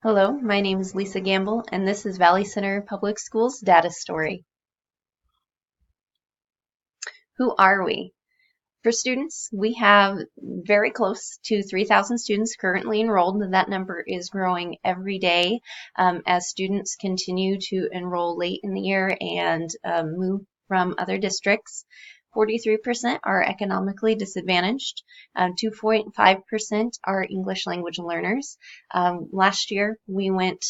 Hello, my name is Lisa Gamble, and this is Valley Center Public Schools Data Story. Who are we? For students, we have very close to 3,000 students currently enrolled, and that number is growing every day as students continue to enroll late in the year and move from other districts. 43% are economically disadvantaged. 2.5% are English language learners. Last year, we went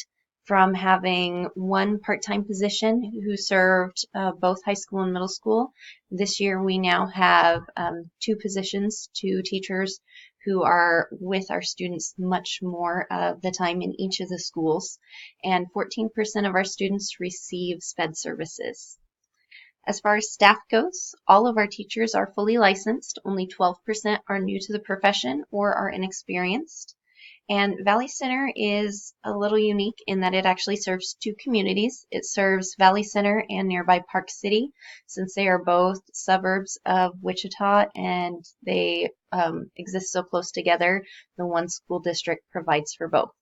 from having one part-time position who served both high school and middle school. This year we now have two positions, two teachers who are with our students much more of the time in each of the schools, and 14% of our students receive SPED services. As far as staff goes, all of our teachers are fully licensed. Only 12% are new to the profession or are inexperienced. And Valley Center is a little unique in that it actually serves two communities. It serves Valley Center and nearby Park City, since they are both suburbs of Wichita and they exist so close together. The one school district provides for both.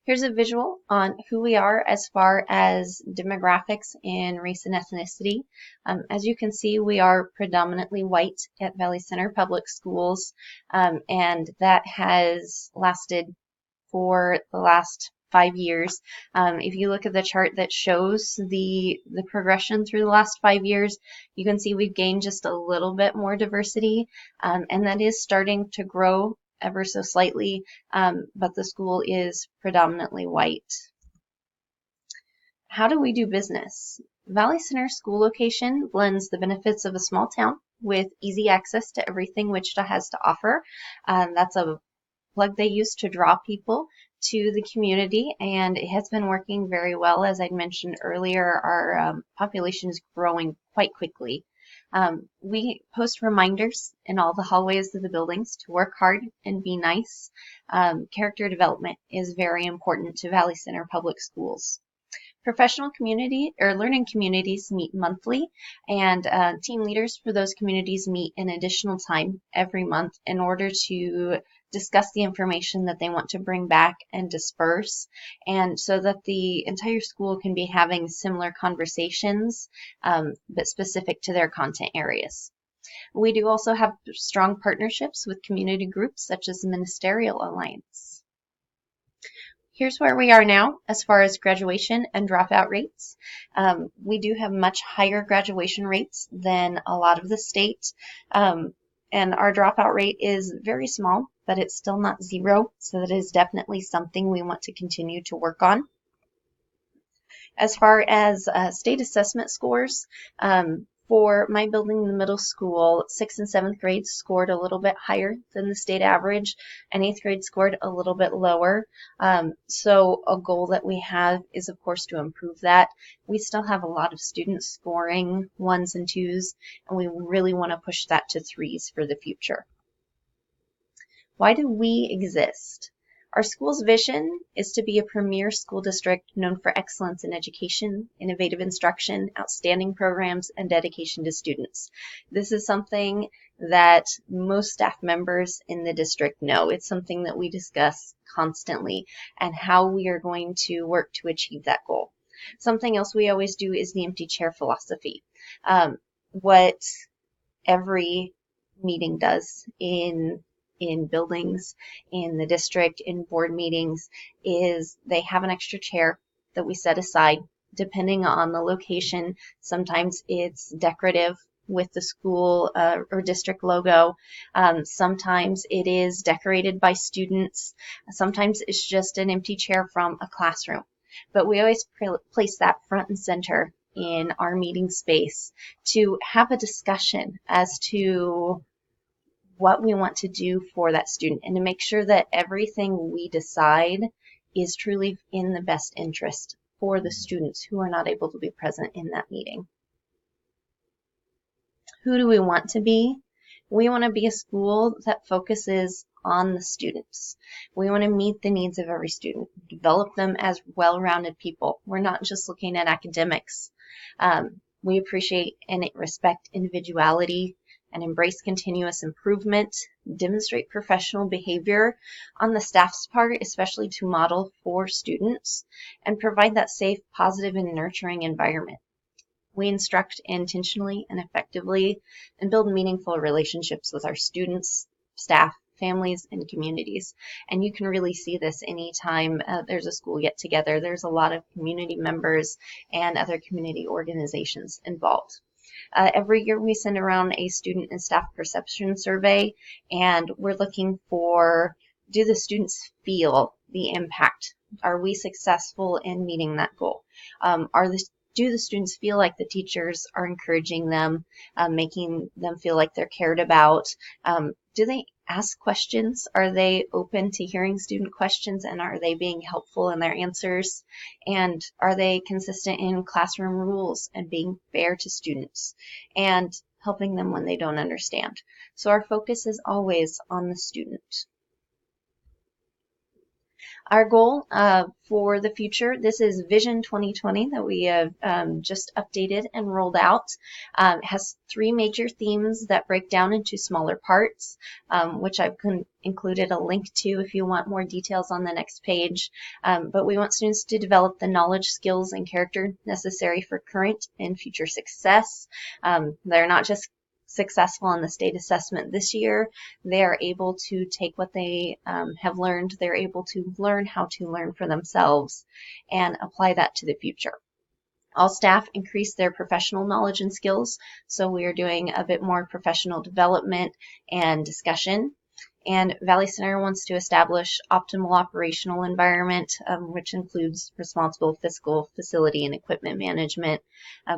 Here's a visual on who we are as far as demographics in race and ethnicity. As you can see, we are predominantly white at Valley Center Public Schools, and that has lasted for the last 5 years. If you look at the chart that shows the progression through the last 5 years, you can see we've gained just a little bit more diversity, and that is starting to grow ever so slightly, but the school is predominantly white. How do we do business? Valley Center school location blends the benefits of a small town with easy access to everything Wichita has to offer. That's a plug they use to draw people to the community, and it has been working very well. As I mentioned earlier, our population is growing quite quickly. We post reminders in all the hallways of the buildings to work hard and be nice. Character development is very important to Valley Center Public Schools. Professional community or learning communities meet monthly, and team leaders for those communities meet an additional time every month in order to discuss the information that they want to bring back and disperse, and so that the entire school can be having similar conversations, but specific to their content areas. We do also have strong partnerships with community groups such as the Ministerial Alliance. Here's where we are now as far as graduation and dropout rates. We do have much higher graduation rates than a lot of the state, and our dropout rate is very small, but it's still not zero, so that is definitely something we want to continue to work on. As far as state assessment scores, for my building, the middle school, 6th and 7th grades scored a little bit higher than the state average, and 8th grade scored a little bit lower. So a goal that we have is, of course, to improve that. We still have a lot of students scoring 1s and 2s, and we really want to push that to 3s for the future. Why do we exist? Our school's vision is to be a premier school district known for excellence in education, innovative instruction, outstanding programs, and dedication to students. This is something that most staff members in the district know. It's something that we discuss constantly and how we are going to work to achieve that goal. Something else we always do is the empty chair philosophy. What every meeting does in buildings, in the district, in board meetings, is they have an extra chair that we set aside depending on the location. Sometimes it's decorative with the school or district logo. Sometimes it is decorated by students. Sometimes it's just an empty chair from a classroom. But we always place that front and center in our meeting space to have a discussion as to what we want to do for that student and to make sure that everything we decide is truly in the best interest for the students who are not able to be present in that meeting. Who do we want to be? We want to be a school that focuses on the students. We want to meet the needs of every student, develop them as well-rounded people. We're not just looking at academics. We appreciate and respect individuality and embrace continuous improvement, demonstrate professional behavior on the staff's part, especially to model for students, and provide that safe, positive, and nurturing environment. We instruct intentionally and effectively and build meaningful relationships with our students, staff, families, and communities. And you can really see this anytime there's a school get together. There's a lot of community members and other community organizations involved. Every year we send around a student and staff perception survey, and we're looking for, do the students feel the impact? Are we successful in meeting that goal? Do the students feel like the teachers are encouraging them, making them feel like they're cared about? Do they ask questions? Are they open to hearing student questions, and are they being helpful in their answers? And are they consistent in classroom rules and being fair to students and helping them when they don't understand? So our focus is always on the student. Our goal for the future, this is Vision 2020 that we have just updated and rolled out. It has 3 major themes that break down into smaller parts, which I've included a link to if you want more details on the next page. But we want students to develop the knowledge, skills, and character necessary for current and future success. They're not just successful in the state assessment this year, they are able to take what they have learned, they're able to learn how to learn for themselves and apply that to the future. All staff increase their professional knowledge and skills, so we are doing a bit more professional development and discussion. And Valley Center wants to establish optimal operational environment, which includes responsible fiscal, facility, and equipment management,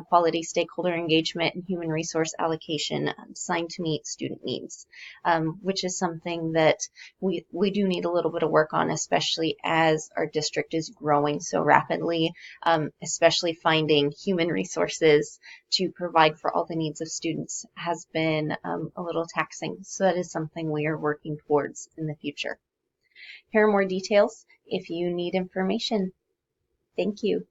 quality stakeholder engagement, and human resource allocation designed to meet student needs, which is something that we do need a little bit of work on, especially as our district is growing so rapidly, especially finding human resources to provide for all the needs of students has been a little taxing. So that is something we are working towards in the future. Here are more details if you need information. Thank you.